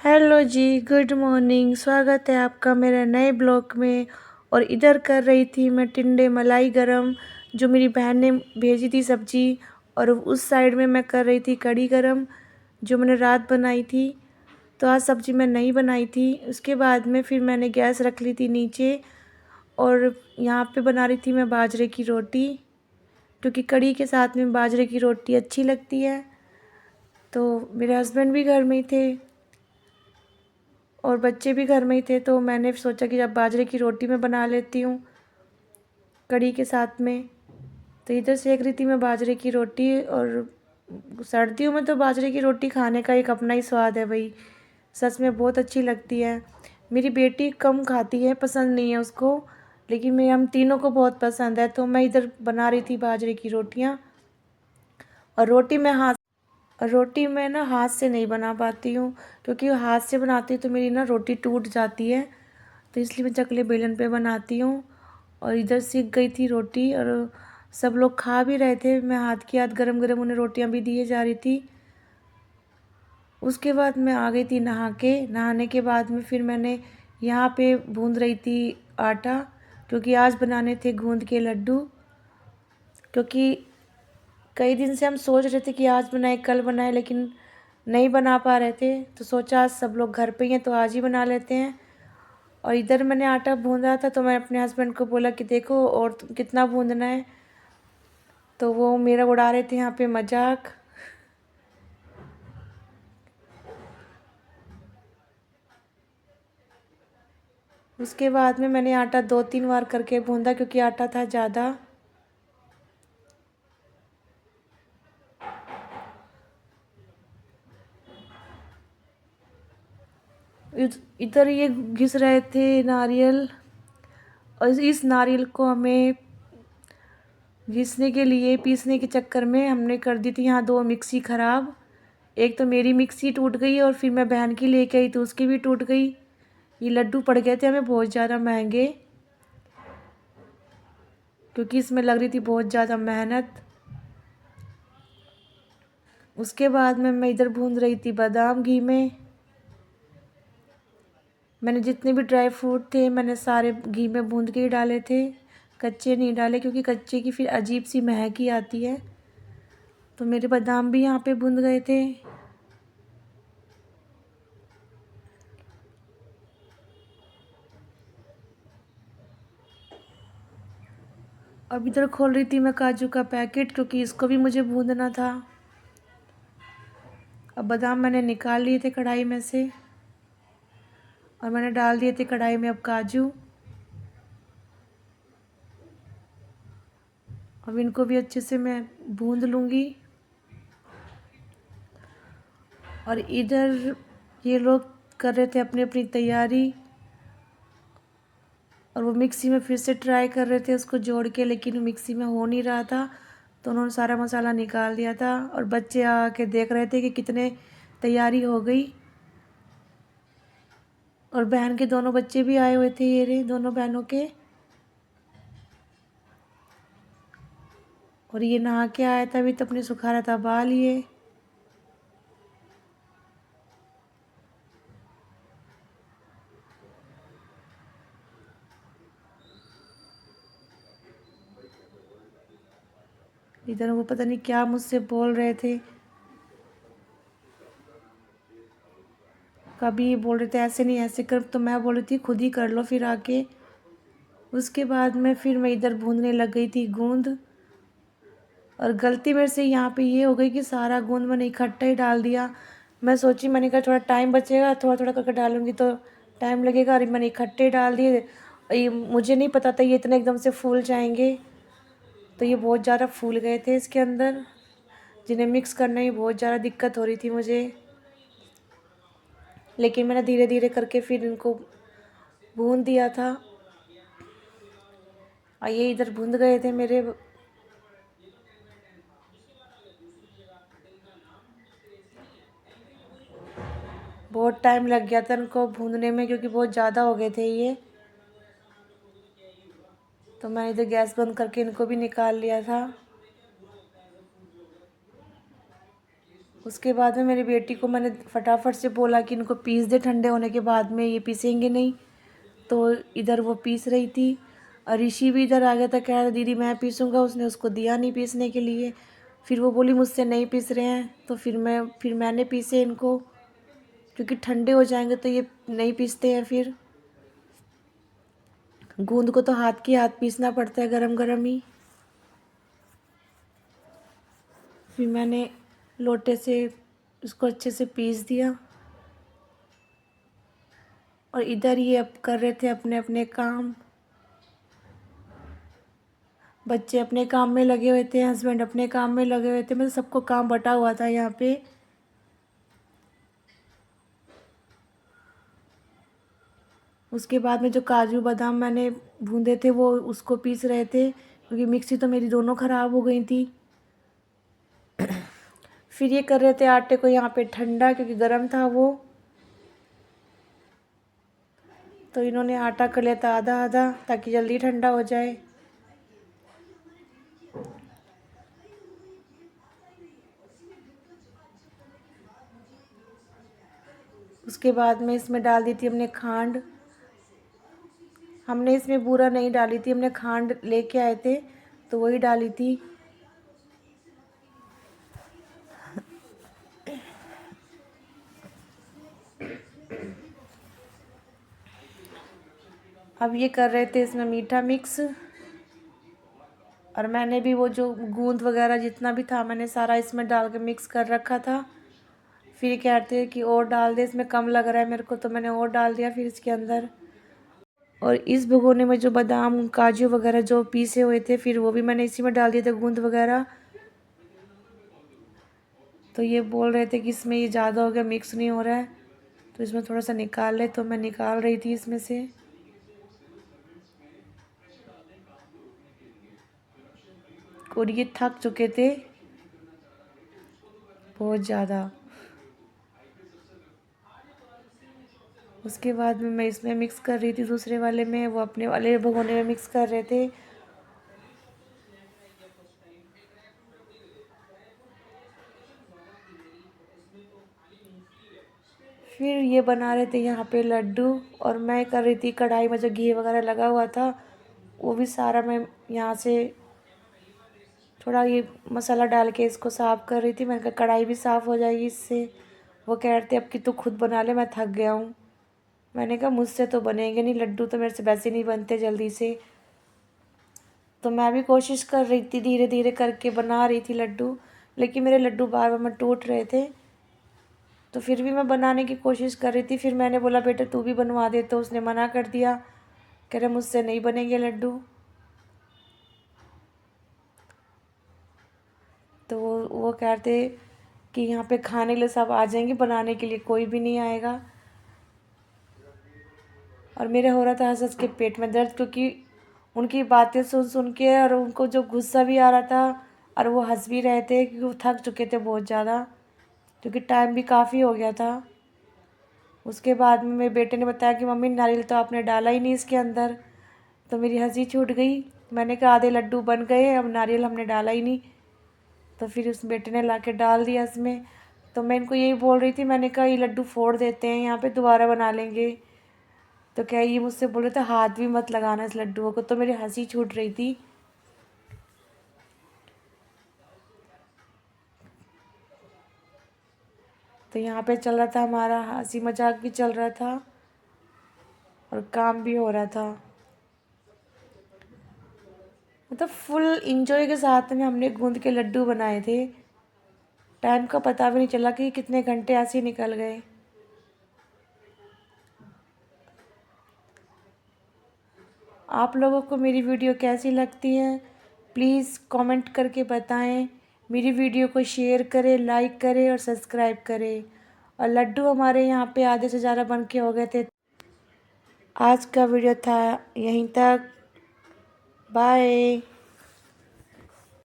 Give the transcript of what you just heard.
Hello जी, good morning. स्वागत है आपका मेरे नए ब्लॉग में। और इधर कर रही थी मैं टिंडे मलाई गरम, जो मेरी बहन ने भेजी थी सब्जी। और उस साइड में मैं कर रही थी कढ़ी गरम, जो मैंने रात बनाई थी। तो आज सब्जी मैं नहीं बनाई थी। उसके बाद में फिर मैंने गैस रख ली थी नीचे, और यहाँ पे बना रही थी मैं बाजरे की रोटी, क्योंकि कढ़ी के साथ में बाजरे की रोटी अच्छी लगती है। तो मेरे हस्बैंड भी घर में ही थे और बच्चे भी घर में ही थे, तो मैंने सोचा कि जब बाजरे की रोटी मैं बना लेती हूँ कढ़ी के साथ में। तो इधर सेक रही थी मैं बाजरे की रोटी। और सर्दियों में तो बाजरे की रोटी खाने का एक अपना ही स्वाद है भाई, सच में बहुत अच्छी लगती है। मेरी बेटी कम खाती है, पसंद नहीं है उसको, लेकिन मैं हम तीनों को बहुत पसंद है। तो मैं इधर बना रही थी बाजरे की रोटियाँ। और रोटी मैं ना हाथ से नहीं बना पाती हूँ, क्योंकि हाथ से बनाती हूँ तो मेरी ना रोटी टूट जाती है। तो इसलिए मैं चकले बेलन पे बनाती हूँ। और इधर सीख गई थी रोटी, और सब लोग खा भी रहे थे। मैं हाथ की हाथ गरम गरम उन्हें रोटियां भी दिए जा रही थी। उसके बाद मैं आ गई थी नहाने के बाद में फिर मैंने यहाँ पे भून रही थी आटा, क्योंकि आज बनाने थे गूंद के लड्डू। क्योंकि कई दिन से हम सोच रहे थे कि आज बनाए कल बनाए, लेकिन नहीं बना पा रहे थे। तो सोचा आज सब लोग घर पे ही हैं तो आज ही बना लेते हैं। और इधर मैंने आटा भून रहा था, तो मैं अपने हस्बैंड को बोला कि देखो और कितना भूनना है। तो वो मेरा उड़ा रहे थे यहाँ पे मजाक। उसके बाद में मैंने आटा 2-3 बार करके भूंदा, क्योंकि आटा था ज़्यादा। इधर ये घिस रहे थे नारियल, और इस नारियल को हमें घिसने के लिए पीसने के चक्कर में हमने कर दी थी यहाँ 2 मिक्सी ख़राब। एक तो मेरी मिक्सी टूट गई, और फिर मैं बहन की लेके आई तो उसकी भी टूट गई। ये लड्डू पड़ गए थे हमें बहुत ज़्यादा महंगे, क्योंकि इसमें लग रही थी बहुत ज़्यादा मेहनत। उसके बाद में मैं इधर भून रही थी बादाम घी में। मैंने जितने भी ड्राई फ्रूट थे मैंने सारे घी में भून के ही डाले थे, कच्चे नहीं डाले, क्योंकि कच्चे की फिर अजीब सी महक ही आती है। तो मेरे बादाम भी यहाँ पे भून गए थे। अब इधर खोल रही थी मैं काजू का पैकेट, क्योंकि इसको भी मुझे भूनना था। अब बादाम मैंने निकाल लिए थे कढ़ाई में से, और मैंने डाल दिए थे कढ़ाई में अब काजू। अब इनको भी अच्छे से मैं भून लूँगी। और इधर ये लोग कर रहे थे अपनी अपनी तैयारी, और वो मिक्सी में फिर से ट्राई कर रहे थे उसको जोड़ के, लेकिन मिक्सी में हो नहीं रहा था। तो उन्होंने सारा मसाला निकाल दिया था, और बच्चे आके देख रहे थे कि कितने तैयारी हो गई। और बहन के दोनों बच्चे भी आए हुए थे, ये रहे दोनों बहनों के। और ये नहा के आया था अभी, तो अपने सुखा रहा था बाल ये। इधर वो पता नहीं क्या मुझसे बोल रहे थे। कभी ये बोल रहे थे ऐसे नहीं ऐसे कर, तो मैं बोल रही थी खुद ही कर लो फिर आके। उसके बाद में फिर मैं इधर भूनने लग गई थी गूंद। और गलती मेरे से यहाँ पे ये हो गई कि सारा गूंद मैंने इकट्ठा ही डाल दिया। मैं सोची, मैंने कहा थोड़ा टाइम बचेगा, थोड़ा थोड़ा करके डालूंगी तो टाइम लगेगा, और मैंने इकट्ठे डाल दिए। और ये मुझे नहीं पता था ये इतने एकदम से फूल जाएंगे। तो ये बहुत ज़्यादा फूल गए थे इसके अंदर, जिन्हें मिक्स करने में बहुत ज़्यादा दिक्कत हो रही थी मुझे। लेकिन मैंने धीरे धीरे करके फिर इनको भून दिया था। और ये इधर भून गए थे मेरे। बहुत टाइम लग गया था इनको भूनने में, क्योंकि बहुत ज़्यादा हो गए थे ये। तो मैंने इधर गैस बंद करके इनको भी निकाल लिया था। उसके बाद में मेरी बेटी को मैंने फटाफट से बोला कि इनको पीस दे, ठंडे होने के बाद में ये पीसेंगे नहीं। तो इधर वो पीस रही थी और ऋषि भी इधर आ गया था, कह रहा दीदी मैं पीसूँगा, उसने उसको दिया नहीं पीसने के लिए। फिर वो बोली मुझसे नहीं पीस रहे हैं, तो फिर मैंने पीसे इनको, क्योंकि ठंडे हो जाएंगे तो ये नहीं पीसते हैं। फिर गूंद को तो हाथ के हाथ पीसना पड़ता है गरम गरम ही। फिर मैंने लोटे से उसको अच्छे से पीस दिया और इधर ये अब कर रहे थे अपने अपने काम। बच्चे अपने काम में लगे हुए थे, हस्बैंड अपने काम में लगे हुए थे, मतलब सबको काम बटा हुआ था यहाँ पे। उसके बाद में जो काजू बादाम मैंने भूंदे थे वो उसको पीस रहे थे, क्योंकि मिक्सी तो मेरी दोनों ख़राब हो गई थी। फिर ये कर रहे थे आटे को यहाँ पे ठंडा, क्योंकि गर्म था वो। तो इन्होंने आटा कर लिया था आधा आधा, ताकि जल्दी ठंडा हो जाए। उसके बाद में इसमें डाल दी थी हमने खांड। हमने इसमें बूरा नहीं डाली थी, हमने खांड लेके आए थे तो वही डाली थी। अब ये कर रहे थे इसमें मीठा मिक्स, और मैंने भी वो जो गूंद वगैरह जितना भी था मैंने सारा इसमें डाल के मिक्स कर रखा था। फिर कहते हैं कि और डाल दे, इसमें कम लग रहा है मेरे को, तो मैंने और डाल दिया फिर इसके अंदर। और इस भगोने में जो बादाम काजू वगैरह जो पीसे हुए थे फिर वो भी मैंने इसी में डाल दिए थे, गूंद वगैरह। तो ये बोल रहे थे कि इसमें ये ज़्यादा हो गया, मिक्स नहीं हो रहा है, तो इसमें थोड़ा सा निकाल ले, तो मैं निकाल रही थी इसमें से। और ये थक चुके थे बहुत ज़्यादा। उसके बाद में मैं इसमें मिक्स कर रही थी दूसरे वाले में, वो अपने वाले भगोने में मिक्स कर रहे थे। फिर ये बना रहे थे यहाँ पे लड्डू, और मैं कर रही थी कढ़ाई में जो घी वगैरह लगा हुआ था वो भी सारा मैं यहाँ से थोड़ा ये मसाला डाल के इसको साफ़ कर रही थी। मैंने कहा कढ़ाई भी साफ़ हो जाएगी इससे। वो कह रहे थे अब कि तू खुद बना ले, मैं थक गया हूँ। मैंने कहा मुझसे तो बनेंगे नहीं लड्डू, तो मेरे से वैसे नहीं बनते जल्दी से। तो मैं भी कोशिश कर रही थी, धीरे धीरे करके बना रही थी लड्डू, लेकिन मेरे लड्डू बार बार में टूट रहे थे। तो फिर भी मैं बनाने की कोशिश कर रही थी। फिर मैंने बोला बेटा तू भी बनवा दे, तो उसने मना कर दिया, कह रहे मुझसे नहीं बनेंगे लड्डू। तो वो कहते कि यहाँ पे खाने के लिए सब आ जाएंगे, बनाने के लिए कोई भी नहीं आएगा। और मेरे हो रहा था हंस हंस के पेट में दर्द, क्योंकि उनकी बातें सुन सुन के, और उनको जो गुस्सा भी आ रहा था, और वो हंस भी रहे थे क्योंकि वो थक चुके थे बहुत ज़्यादा, क्योंकि टाइम भी काफ़ी हो गया था। उसके बाद में मेरे बेटे ने बताया कि मम्मी नारियल तो आपने डाला ही नहीं इसके अंदर। तो मेरी हंसी छूट गई। मैंने कहा आधे लड्डू बन गए, अब नारियल हमने डाला ही नहीं। तो फिर उस बेटे ने ला के डाल दिया इसमें। तो मैं इनको यही बोल रही थी, मैंने कहा ये लड्डू फोड़ देते हैं, यहाँ पे दोबारा बना लेंगे। तो क्या ये मुझसे बोल रहे थे हाथ भी मत लगाना इस लड्डुओं को, तो मेरी हंसी छूट रही थी। तो यहाँ पे चल रहा था हमारा हंसी मजाक भी चल रहा था और काम भी हो रहा था, मतलब फुल इंजॉय के साथ में हमने गूंद के लड्डू बनाए थे। टाइम का पता भी नहीं चला कि कितने घंटे ऐसे ही निकल गए। आप लोगों को मेरी वीडियो कैसी लगती है प्लीज़ कमेंट करके बताएं। मेरी वीडियो को शेयर करें, लाइक करें और सब्सक्राइब करें। और लड्डू हमारे यहाँ पे आधे से ज़्यादा बन के हो गए थे। आज का वीडियो था यहीं तक, बाय।